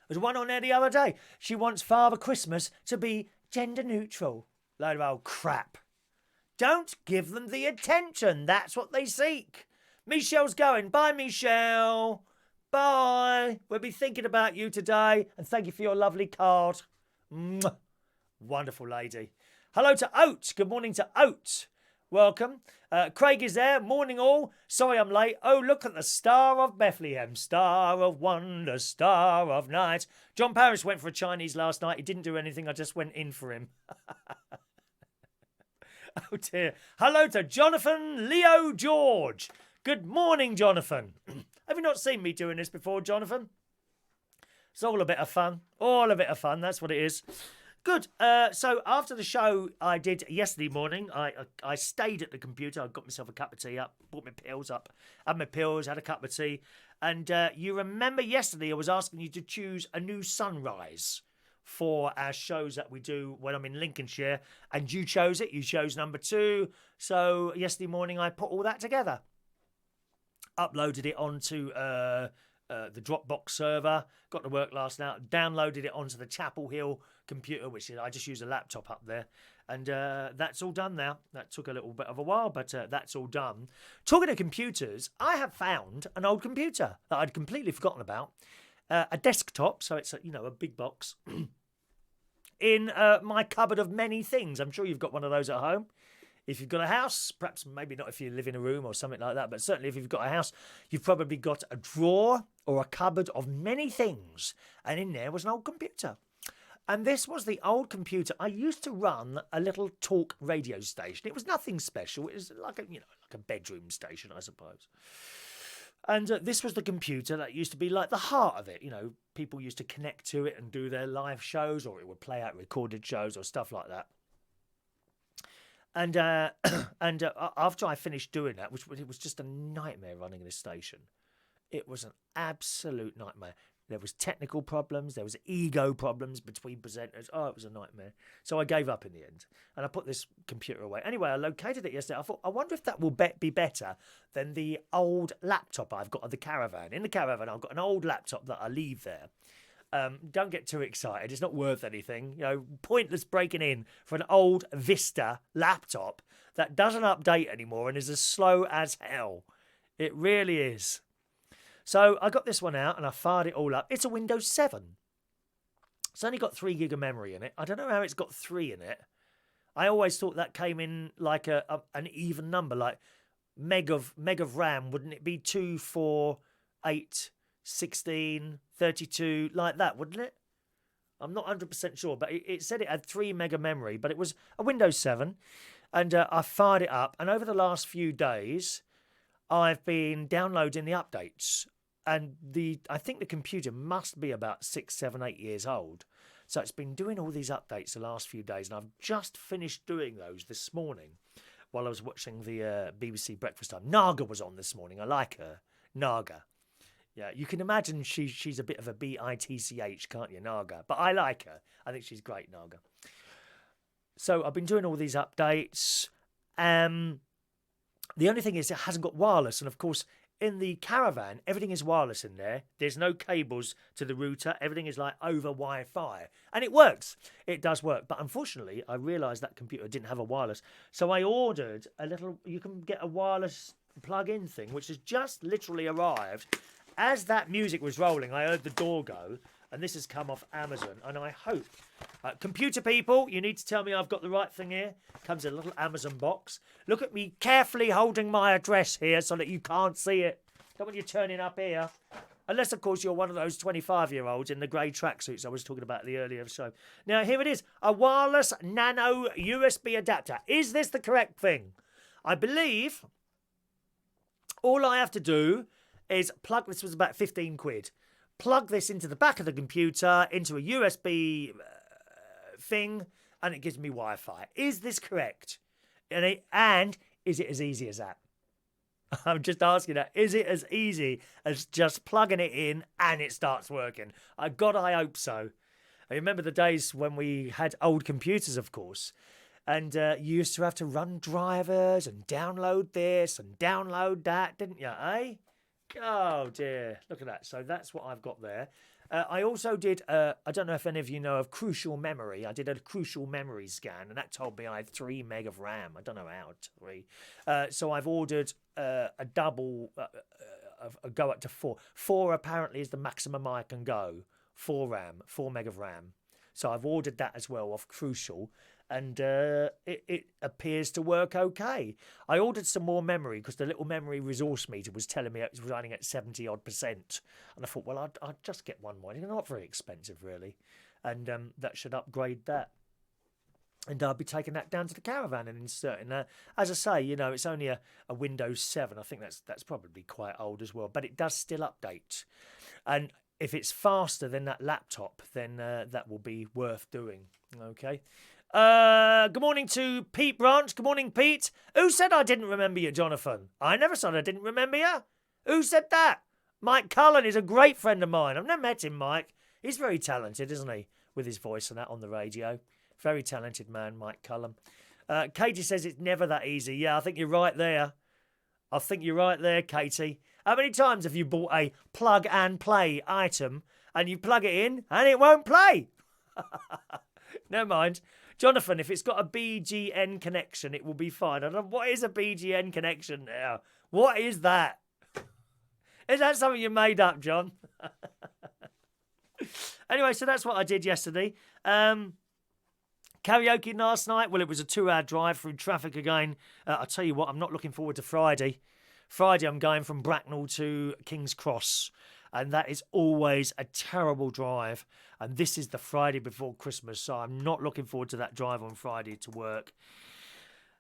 There's one on there the other day. She wants Father Christmas to be gender neutral. Load of old crap. Don't give them the attention. That's what they seek. Michelle's going. Bye, Michelle. Bye. We'll be thinking about you today. And thank you for your lovely card. Mwah. Wonderful lady. Hello to Oat. Good morning to Oat. Welcome. Craig is there. Morning all. Sorry I'm late. Oh, look at the Star of Bethlehem. Star of wonder, star of night. John Parrish went for a Chinese last night. He didn't do anything. I just went in for him. Oh dear. Hello to Jonathan Leo George. Good morning, Jonathan. Have you not seen me doing this before, Jonathan? It's all a bit of fun. All a bit of fun. That's what it is. Good. So after the show I did yesterday morning, I stayed at the computer. I got myself a cup of tea up, brought my pills up, had my pills, had a cup of tea. And you remember yesterday I was asking you to choose a new sunrise for our shows that we do when I'm in Lincolnshire. And you chose it. You chose number 2. So yesterday morning I put all that together. Uploaded it onto the Dropbox server. Got to work last night. Downloaded it onto the Chapel Hill computer, which is, I just use a laptop up there. And that's all done now. That took a little bit of a while, but that's all done. Talking of computers, I have found an old computer that I'd completely forgotten about. A desktop, so it's a big box, in my cupboard of many things. I'm sure you've got one of those at home. If you've got a house, perhaps maybe not if you live in a room or something like that, but certainly if you've got a house, you've probably got a drawer or a cupboard of many things. And in there was an old computer. And this was the old computer. I used to run a little talk radio station. It was nothing special. It was like a bedroom station, I suppose. And this was the computer that used to be like the heart of it. People used to connect to it and do their live shows, or it would play out recorded shows or stuff like that. And after I finished doing that, it was just a nightmare running this station. It was an absolute nightmare. There was technical problems. There was ego problems between presenters. Oh, it was a nightmare. So I gave up in the end. And I put this computer away. Anyway, I located it yesterday. I thought, I wonder if that will be better than the old laptop I've got at the caravan. In the caravan, I've got an old laptop that I leave there. Don't get too excited. It's not worth anything. Pointless breaking in for an old Vista laptop that doesn't update anymore and is as slow as hell. It really is. So I got this one out and I fired it all up. It's a Windows 7. It's only got 3 gig of memory in it. I don't know how it's got 3 in it. I always thought that came in like an even number, like meg of RAM. Wouldn't it be 2, 4, 8, 16, 32, like that, wouldn't it? I'm not 100% sure, but it said it had 3 meg of memory, but it was a Windows 7. And I fired it up. And over the last few days, I've been downloading the updates. And I think the computer must be about 6, 7, 8 years old. So it's been doing all these updates the last few days. And I've just finished doing those this morning while I was watching the BBC Breakfast Time. Naga was on this morning. I like her. Naga. Yeah, you can imagine she's a bit of a bitch, can't you, Naga? But I like her. I think she's great, Naga. So I've been doing all these updates. The only thing is it hasn't got wireless. And, of course, in the caravan, everything is wireless in there. There's no cables to the router. Everything is like over Wi-Fi. And it works. It does work. But unfortunately, I realised that computer didn't have a wireless. So I ordered you can get a wireless plug-in thing, which has just literally arrived. As that music was rolling, I heard the door go. And this has come off Amazon. And I hope, computer people, you need to tell me I've got the right thing here. Comes in a little Amazon box. Look at me carefully holding my address here so that you can't see it. Don't want you turning up here. Unless, of course, you're one of those 25-year-olds in the grey tracksuits I was talking about at the earlier show. Now, here it is. A wireless nano USB adapter. Is this the correct thing? I believe all I have to do is plug... This was about 15 quid. Plug this into the back of the computer, into a USB thing, and it gives me Wi-Fi. Is this correct? And is it as easy as that? I'm just asking that. Is it as easy as just plugging it in and it starts working? I hope so. I remember the days when we had old computers, of course, and you used to have to run drivers and download this and download that, didn't you, eh? Oh, dear. Look at that. So that's what I've got there. I also did, I don't know if any of you know of Crucial Memory. I did a Crucial Memory scan, and that told me I had 3 meg of RAM. I don't know how, 3. So I've ordered a double, go up to 4. 4 apparently is the maximum I can go. 4 meg of RAM. So I've ordered that as well off Crucial. And it appears to work okay. I ordered some more memory because the little memory resource meter was telling me it was running at 70-odd%. And I thought, well, I'd just get one more. It's not very expensive, really. And that should upgrade that. And I'll be taking that down to the caravan and inserting that. As I say, it's only a Windows 7. I think that's probably quite old as well. But it does still update. And if it's faster than that laptop, then that will be worth doing. Okay. Good morning to Pete Branch. Good morning, Pete. Who said I didn't remember you, Jonathan? I never said I didn't remember you. Who said that? Mike Colin is a great friend of mine. I've never met him, Mike. He's very talented, isn't he? With his voice and that on the radio. Very talented man, Mike Cullen. Katie says it's never that easy. Yeah, I think you're right there. I think you're right there, Katie. How many times have you bought a plug and play item and you plug it in and it won't play? Never mind. Jonathan, if it's got a BGN connection, it will be fine. I don't know, what is a BGN connection now? What is that? Is that something you made up, John? Anyway, so that's what I did yesterday. Karaoke last night. Well, it was a 2-hour drive through traffic again. I'll tell you what, I'm not looking forward to Friday. Friday, I'm going from Bracknell to King's Cross. And that is always a terrible drive. And this is the Friday before Christmas. So I'm not looking forward to that drive on Friday to work.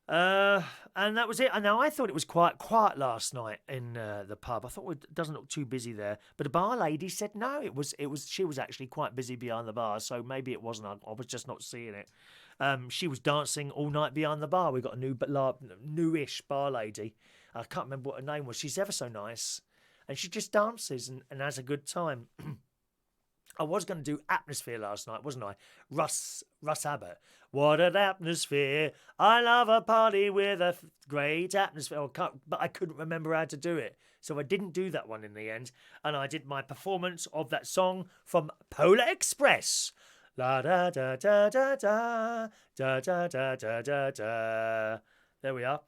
And that was it. And now I thought it was quite quiet last night in the pub. I thought it doesn't look too busy there. But the bar lady said no. She was actually quite busy behind the bar. So maybe it wasn't. I was just not seeing it. She was dancing all night behind the bar. We got a newish bar lady. I can't remember what her name was. She's ever so nice. And she just dances and has a good time. I was going to do Atmosphere last night, wasn't I? Russ Abbott. What an atmosphere. I love a party with a great atmosphere. But I couldn't remember how to do it. So I didn't do that one in the end. And I did my performance of that song from Polar Express. La da da da da da da da da da da da. There we are.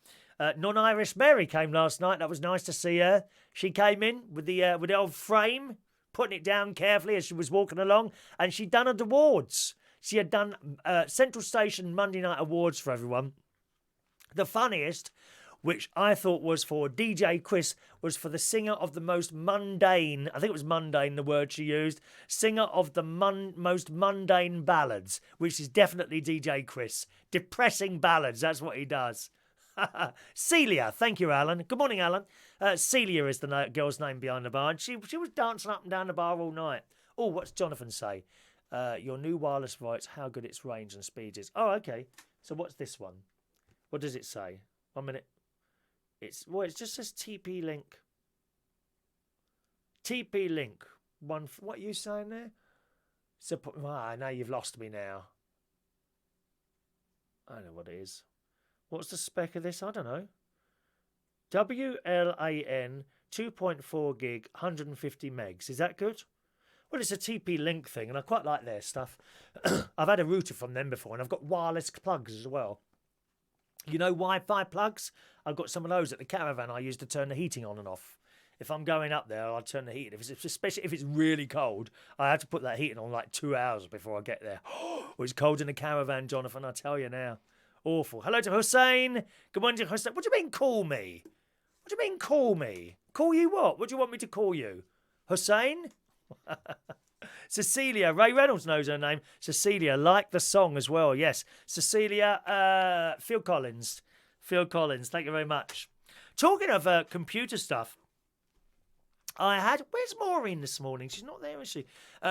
Non-Irish Mary came last night. That was nice to see her. She came in with the old frame, putting it down carefully as she was walking along, and she'd done awards. She had done Central Station Monday Night Awards for everyone. The funniest, which I thought was for DJ Chris, was for the singer of the most mundane, I think it was mundane the word she used, singer of the most mundane ballads, which is definitely DJ Chris. Depressing ballads, that's what he does. Celia, thank you, Alan. Good morning, Alan. Celia is the girl's name behind the bar, and she was dancing up and down the bar all night. Oh, what's Jonathan say? Your new wireless device, how good its range and speed is. Oh, okay. So what's this one? What does it say? 1 minute. It just says TP Link. TP Link. What are you saying there? So, now you've lost me now. I don't know what it is. What's the spec of this? I don't know. WLAN 2.4 gig, 150 megs. Is that good? Well, it's a TP Link thing, and I quite like their stuff. I've had a router from them before, and I've got wireless plugs as well. You know, Wi-Fi plugs? I've got some of those at the caravan I use to turn the heating on and off. If I'm going up there, I'll turn the heating. Especially if it's really cold, I have to put that heating on like 2 hours before I get there. Oh, it's cold in the caravan, Jonathan, I tell you now. Awful. Hello to Hussein. Good morning to Hussein. What do you mean call me? What do you mean call me? Call you what? What do you want me to call you? Hussein? Cecilia. Ray Reynolds knows her name. Cecilia. Like the song as well. Yes. Cecilia. Phil Collins. Phil Collins. Thank you very much. Talking of computer stuff. Where's Maureen this morning? She's not there, is she?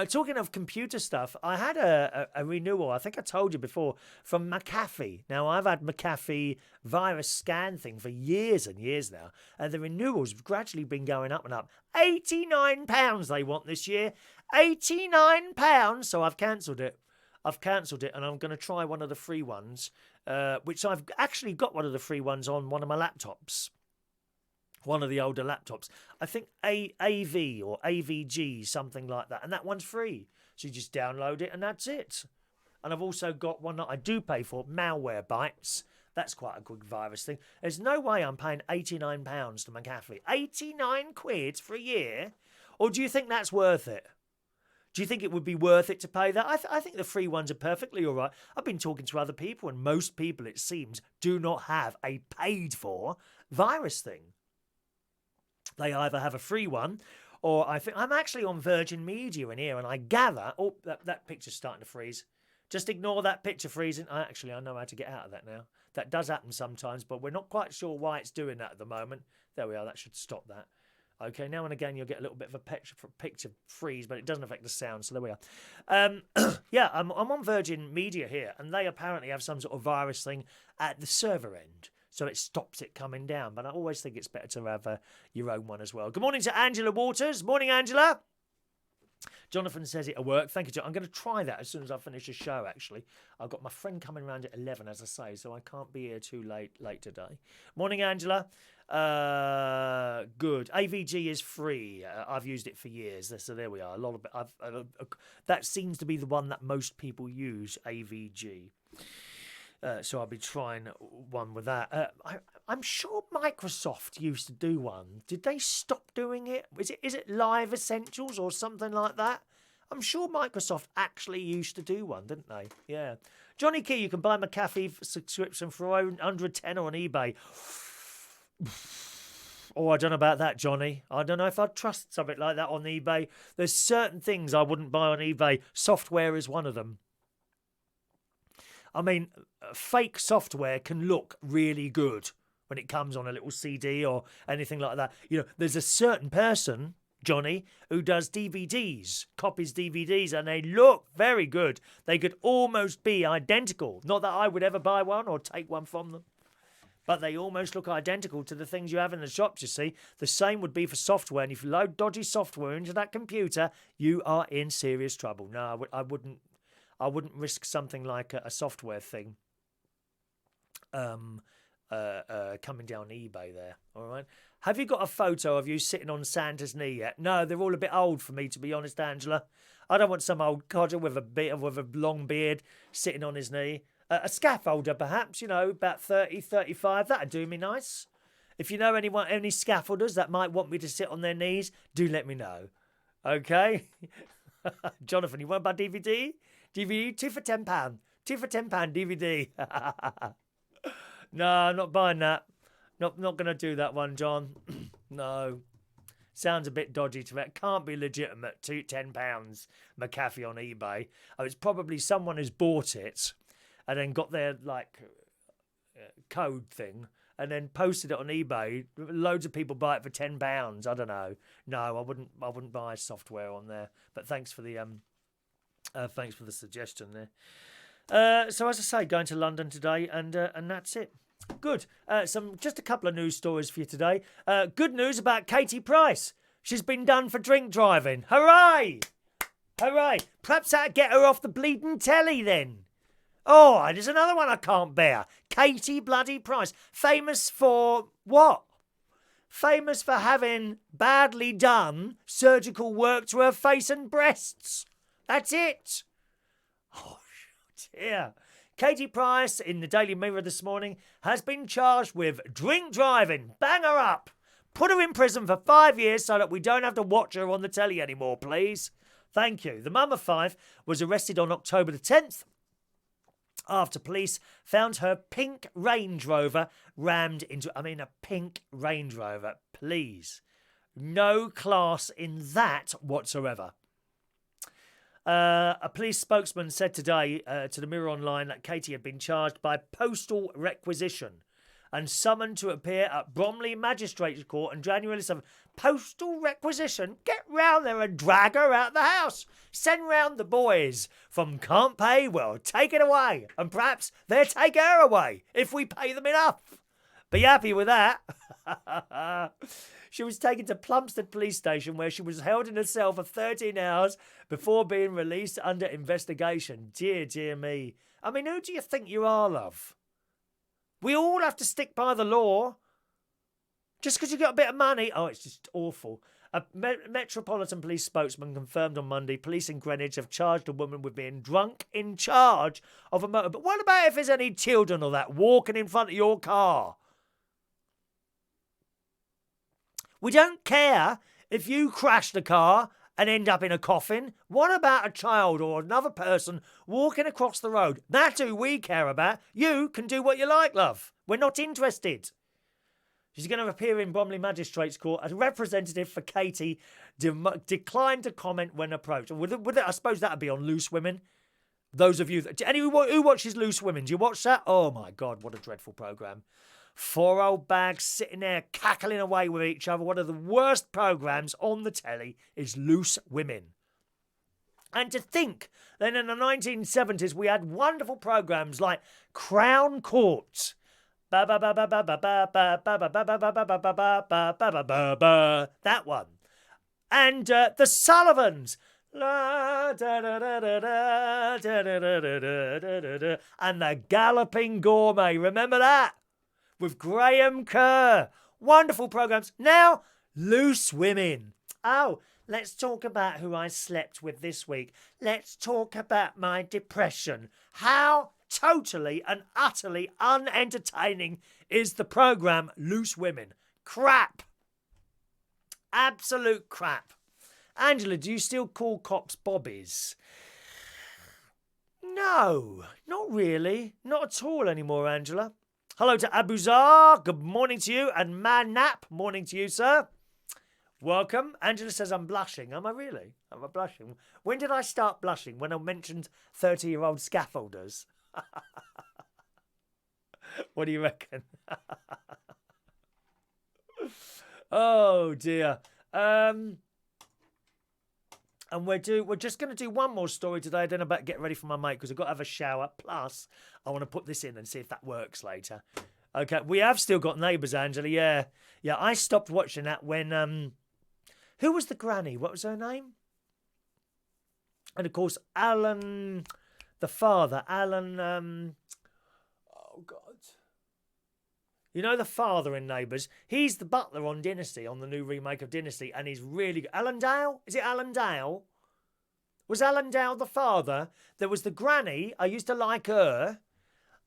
Talking of computer stuff, I had a renewal, I think I told you before, from McAfee. Now, I've had McAfee virus scan thing for years and years now, and the renewals have gradually been going up and up. £89 they want this year. £89, so I've cancelled it. And I'm going to try one of the free ones, which I've actually got one of the free ones on one of my laptops. One of the older laptops. I think AV or AVG, something like that. And that one's free. So you just download it and that's it. And I've also got one that I do pay for, Malware Bytes. That's quite a good virus thing. There's no way I'm paying £89 to McAfee. 89 quid for a year? Or do you think that's worth it? Do you think it would be worth it to pay that? I think the free ones are perfectly all right. I've been talking to other people, and most people, it seems, do not have a paid-for virus thing. They either have a free one, or I think I'm actually on Virgin Media in here, and I gather... Oh, that picture's starting to freeze. Just ignore that picture freezing. I know how to get out of that now. That does happen sometimes, but we're not quite sure why it's doing that at the moment. There we are. That should stop that. Okay, now and again you'll get a little bit of a picture freeze, but it doesn't affect the sound, so there we are. Yeah, I'm on Virgin Media here, and they apparently have some sort of virus thing at the server end. So it stops it coming down. But I always think it's better to have your own one as well. Good morning to Angela Waters. Morning, Angela. Jonathan says it'll work. Thank you, John. I'm going to try that as soon as I finish the show, actually. I've got my friend coming around at 11, as I say, so I can't be here too late today. Morning, Angela. Good. AVG is free. I've used it for years, so there we are. A lot of it. That seems to be the one that most people use, AVG. So I'll be trying one with that. I'm sure Microsoft used to do one. Did they stop doing it? Is it Live Essentials or something like that? I'm sure Microsoft actually used to do one, didn't they? Yeah. Johnny Key, you can buy McAfee subscription for 110 on eBay. Oh, I don't know about that, Johnny. I don't know if I'd trust something like that on eBay. There's certain things I wouldn't buy on eBay. Software is one of them. I mean, fake software can look really good when it comes on a little CD or anything like that. You know, there's a certain person, Johnny, who does DVDs, copies DVDs, and they look very good. They could almost be identical. Not that I would ever buy one or take one from them, but they almost look identical to the things you have in the shops, you see. The same would be for software, and if you load dodgy software into that computer, you are in serious trouble. No, I wouldn't risk something like a software thing coming down eBay there, all right? Have you got a photo of you sitting on Santa's knee yet? No, they're all a bit old for me, to be honest, Angela. I don't want some old codger with a long beard sitting on his knee. A scaffolder, perhaps, you know, about 30, 35. That'd do me nice. If you know any scaffolders that might want me to sit on their knees, do let me know. Okay? Jonathan, you want to buy DVD? DVD, 2 for £10. 2 for £10 DVD. No, I'm not buying that. Not going to do that one, John. No. Sounds a bit dodgy to me. It can't be legitimate. £10 McAfee on eBay. Oh, it's probably someone who's bought it and then got their code thing and then posted it on eBay. Loads of people buy it for £10. I don't know. No, I wouldn't buy software on there. But thanks for the suggestion there. So as I say, going to London today, and that's it. Good. Just a couple of news stories for you today. Good news about Katie Price. She's been done for drink driving. Hooray! Hooray! Perhaps that'll get her off the bleeding telly then. Oh, there's another one I can't bear. Katie bloody Price. Famous for what? Famous for having badly done surgical work to her face and breasts. That's it. Oh, dear. Katie Price, in the Daily Mirror this morning, has been charged with drink driving. Bang her up. Put her in prison for 5 years so that we don't have to watch her on the telly anymore, please. Thank you. The mum of 5 was arrested on October the 10th after police found her pink Range Rover rammed into... a pink Range Rover, please. No class in that whatsoever. A police spokesman said today to the Mirror Online that Katie had been charged by postal requisition and summoned to appear at Bromley Magistrates Court on January 7th. Postal requisition? Get round there and drag her out the house. Send round the boys from Can't Pay, well, take it away. And perhaps they'll take her away if we pay them enough. Be happy with that. She was taken to Plumstead Police Station where she was held in a cell for 13 hours before being released under investigation. Dear, dear me. I mean, who do you think you are, love? We all have to stick by the law. Just because you got a bit of money. Oh, it's just awful. A Metropolitan Police spokesman confirmed on Monday police in Greenwich have charged a woman with being drunk in charge of a motor. But what about if there's any children or that walking in front of your car? We don't care if you crash the car and end up in a coffin. What about a child or another person walking across the road? That's who we care about. You can do what you like, love. We're not interested. She's going to appear in Bromley Magistrates Court. A representative for Katie declined to comment when approached. I suppose that would be on Loose Women. Those of you... who watches Loose Women? Do you watch that? Oh, my God, what a dreadful programme. 4 old bags sitting there cackling away with each other. One of the worst programmes on the telly is Loose Women. And to think that in the 1970s we had wonderful programmes like Crown Court. That one. And The Sullivans. La, da, da, da, da, da, da, da, da, da, da, da, da. And the Galloping Gourmet. Remember that? With Graham Kerr. Wonderful programmes. Now, Loose Women. Oh, let's talk about who I slept with this week. Let's talk about my depression. How totally and utterly unentertaining is the programme Loose Women? Crap. Absolute crap. Angela, do you still call cops bobbies? No, not really. Not at all anymore, Angela. Hello to Abuzar. Good morning to you. And Manap. Morning to you, sir. Welcome. Angela says I'm blushing. Am I really? Am I blushing? When did I start blushing? When I mentioned 30-year-old scaffolders. What do you reckon? Oh, dear. And we're just going to do one more story today. Then I better get ready for my mate because I've got to have a shower. Plus, I want to put this in and see if that works later. Okay, we have still got Neighbours, Angela. Yeah. I stopped watching that when who was the granny? What was her name? And of course, Alan, the father. Alan. Oh God. You know the father in Neighbours? He's the butler on Dynasty, on the new remake of Dynasty, and he's really good. Alan Dale? Is it Alan Dale? Was Alan Dale the father? There was the granny. I used to like her,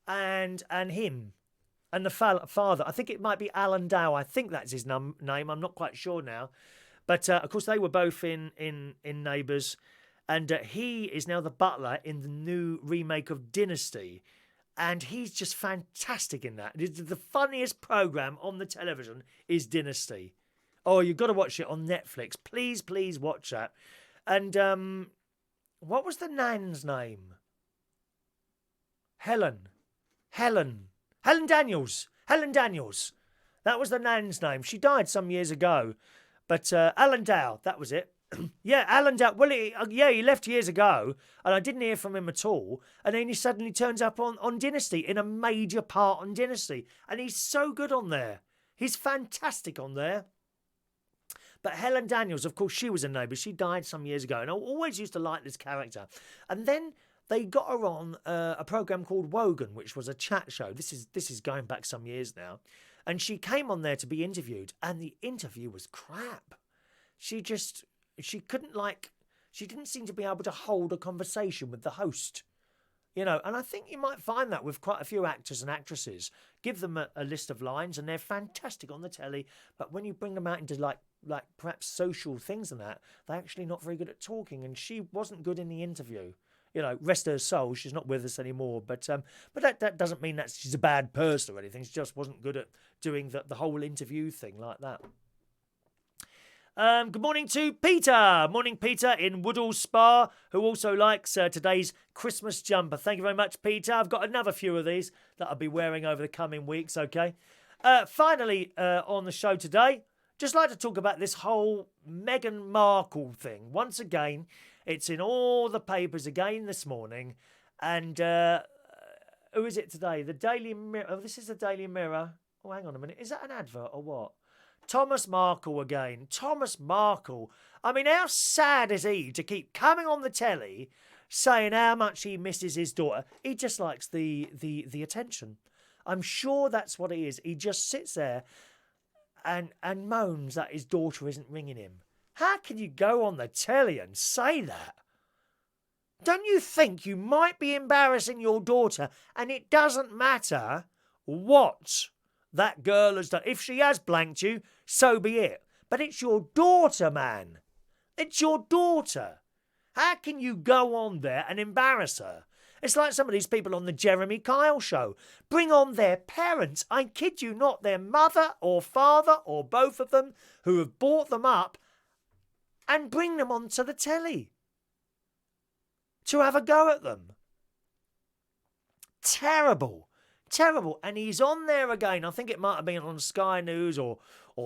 and him, and the father. I think it might be Alan Dale. I think that's his name. I'm not quite sure now, but of course they were both in Neighbours, and he is now the butler in the new remake of Dynasty. And he's just fantastic in that. The funniest programme on the television is Dynasty. Oh, you've got to watch it on Netflix. Please watch that. And what was the nan's name? Helen Daniels. Helen Daniels. That was the nan's name. She died some years ago. But Alan Dow, that was it. Yeah, Alan Dow. Well, he left years ago, and I didn't hear from him at all. And then he suddenly turns up on Dynasty, in a major part on Dynasty. And he's so good on there. He's fantastic on there. But Helen Daniels, of course, she was a Neighbour. She died some years ago, and I always used to like this character. And then they got her on a programme called Wogan, which was a chat show. This is going back some years now. And she came on there to be interviewed, and the interview was crap. She didn't seem to be able to hold a conversation with the host. You know, and I think you might find that with quite a few actors and actresses. Give them a list of lines and they're fantastic on the telly, but when you bring them out into like perhaps social things and that, they're actually not very good at talking, and she wasn't good in the interview. You know, rest her soul, she's not with us anymore. But that doesn't mean that she's a bad person or anything. She just wasn't good at doing the whole interview thing like that. Good morning to Peter. Morning, Peter in Woodall Spa, who also likes today's Christmas jumper. Thank you very much, Peter. I've got another few of these that I'll be wearing over the coming weeks, okay? Finally, on the show today, just like to talk about this whole Meghan Markle thing. Once again, it's in all the papers again this morning. And who is it today? The Daily Mirror. Oh, this is the Daily Mirror. Oh, hang on a minute. Is that an advert or what? Thomas Markle again. Thomas Markle. I mean, how sad is he to keep coming on the telly saying how much he misses his daughter? He just likes the attention. I'm sure that's what it is. He just sits there and moans that his daughter isn't ringing him. How can you go on the telly and say that? Don't you think you might be embarrassing your daughter, and it doesn't matter what that girl has done? If she has blanked you, so be it. But it's your daughter, man. It's your daughter. How can you go on there and embarrass her? It's like some of these people on the Jeremy Kyle show. Bring on their parents. I kid you not, their mother or father or both of them, who have brought them up, and bring them onto the telly to have a go at them. Terrible. And he's on there again. I think it might have been on Sky News or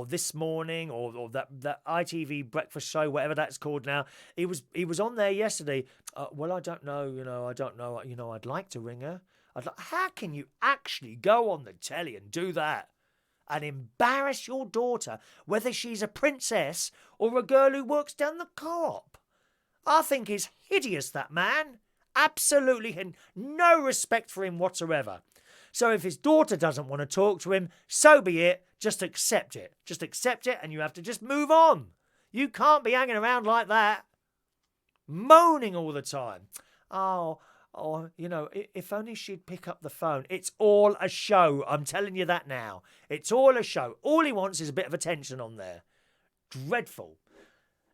This Morning or that ITV breakfast show, whatever that's called now. He was on there yesterday. Well, I don't know. I don't know. I'd like to ring her. How can you actually go on the telly and do that and embarrass your daughter, whether she's a princess or a girl who works down the co-op? I think he's hideous, that man. Absolutely, no respect for him whatsoever. So if his daughter doesn't want to talk to him, so be it. Just accept it. Just accept it, and you have to just move on. You can't be hanging around like that, moaning all the time. Oh, if only she'd pick up the phone. It's all a show. I'm telling you that now. It's all a show. All he wants is a bit of attention on there. Dreadful.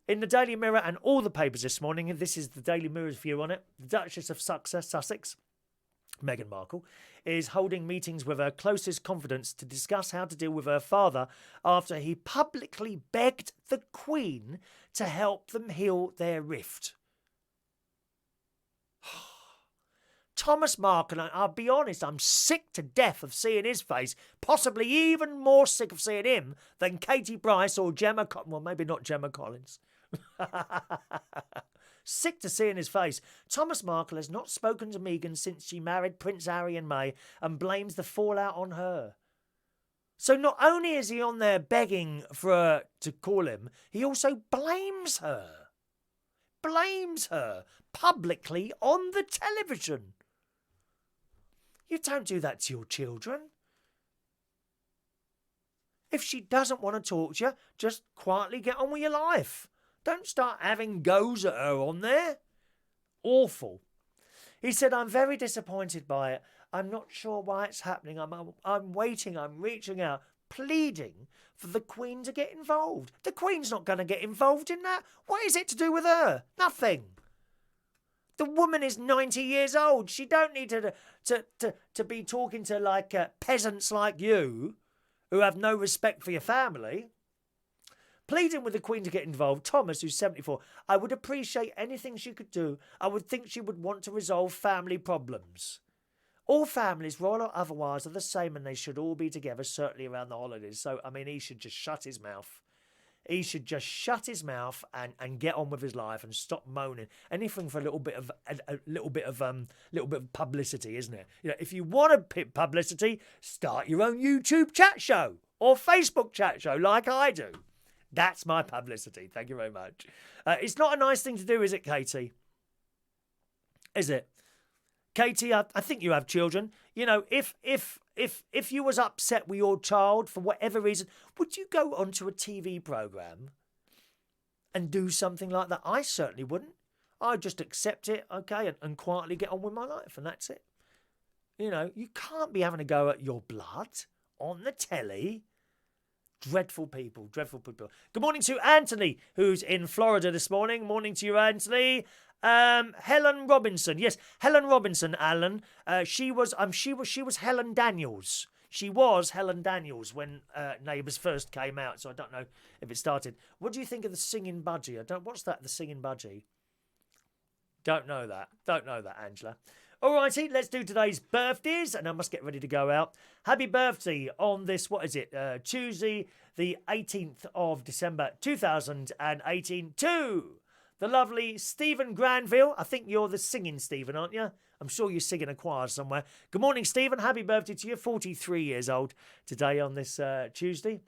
In the Daily Mirror and all the papers this morning, and this is the Daily Mirror's view on it, the Duchess of Sussex, Meghan Markle, is holding meetings with her closest confidants to discuss how to deal with her father after he publicly begged the Queen to help them heal their rift. Thomas Markle, and I'll be honest, I'm sick to death of seeing his face, possibly even more sick of seeing him than Katie Price or Gemma Collins. Well, maybe not Gemma Collins. Sick to seeing his face. Thomas Markle has not spoken to Meghan since she married Prince Harry in May and blames the fallout on her. So not only is he on there begging for her to call him, he also blames her. Blames her publicly on the television. You don't do that to your children. If she doesn't want to talk to you, just quietly get on with your life. Don't start having goes at her on there. Awful. He said, I'm very disappointed by it. I'm not sure why it's happening. I'm waiting. I'm reaching out, pleading for the Queen to get involved. The Queen's not going to get involved in that. What is it to do with her? Nothing. The woman is 90 years old. She don't need to be talking to peasants like you who have no respect for your family. Pleading with the Queen to get involved, Thomas, who's 74, I would appreciate anything she could do. I would think she would want to resolve family problems. All families, royal or otherwise, are the same and they should all be together, certainly around the holidays. So, he should just shut his mouth. He should just shut his mouth and get on with his life and stop moaning. Anything for a little bit of publicity, isn't it? If you want publicity, start your own YouTube chat show or Facebook chat show like I do. That's my publicity. Thank you very much. It's not a nice thing to do, is it, Katie? Is it? Katie, I think you have children. If you was upset with your child for whatever reason, would you go onto a TV programme and do something like that? I certainly wouldn't. I'd just accept it, okay, and quietly get on with my life, and that's it. You can't be having a go at your blood on the telly. Dreadful people, dreadful people. Good morning to Anthony, who's in Florida this morning. Morning to you, Anthony. Helen Robinson. Yes, Helen Robinson, Alan. She was Helen Daniels. She was Helen Daniels when Neighbours first came out, so I don't know if it started. What do you think of the singing budgie? What's that, the singing budgie? Don't know that, Angela. Alrighty, let's do today's birthdays, and I must get ready to go out. Happy birthday on this, Tuesday, the 18th of December, 2018, to the lovely Stephen Granville. I think you're the singing Stephen, aren't you? I'm sure you're singing a choir somewhere. Good morning, Stephen. Happy birthday to you. 43 years old today on this Tuesday.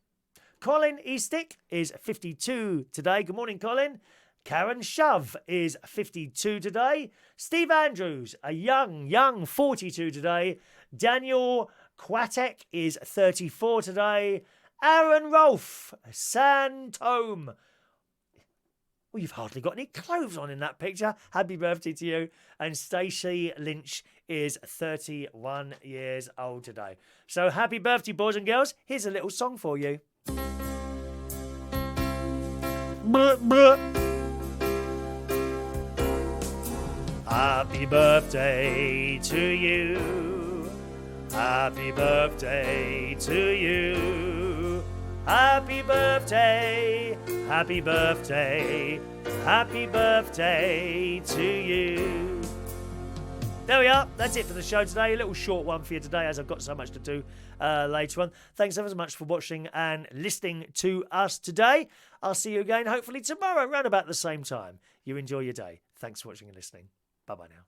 Colin Eastick is 52 today. Good morning, Colin. Karan Shove is 52 today. Steve Andrews, a young 42 today. Daniel Quatek is 34 today. Aaron Rolfe, Santome. Well, you've hardly got any clothes on in that picture. Happy birthday to you. And Stacy Lynch is 31 years old today. So happy birthday, boys and girls. Here's a little song for you. Happy birthday to you. Happy birthday to you. Happy birthday. Happy birthday. Happy birthday to you. There we are. That's it for the show today. A little short one for you today as I've got so much to do later on. Thanks ever so much for watching and listening to us today. I'll see you again hopefully tomorrow around about the same time. You enjoy your day. Thanks for watching and listening. Bye-bye now.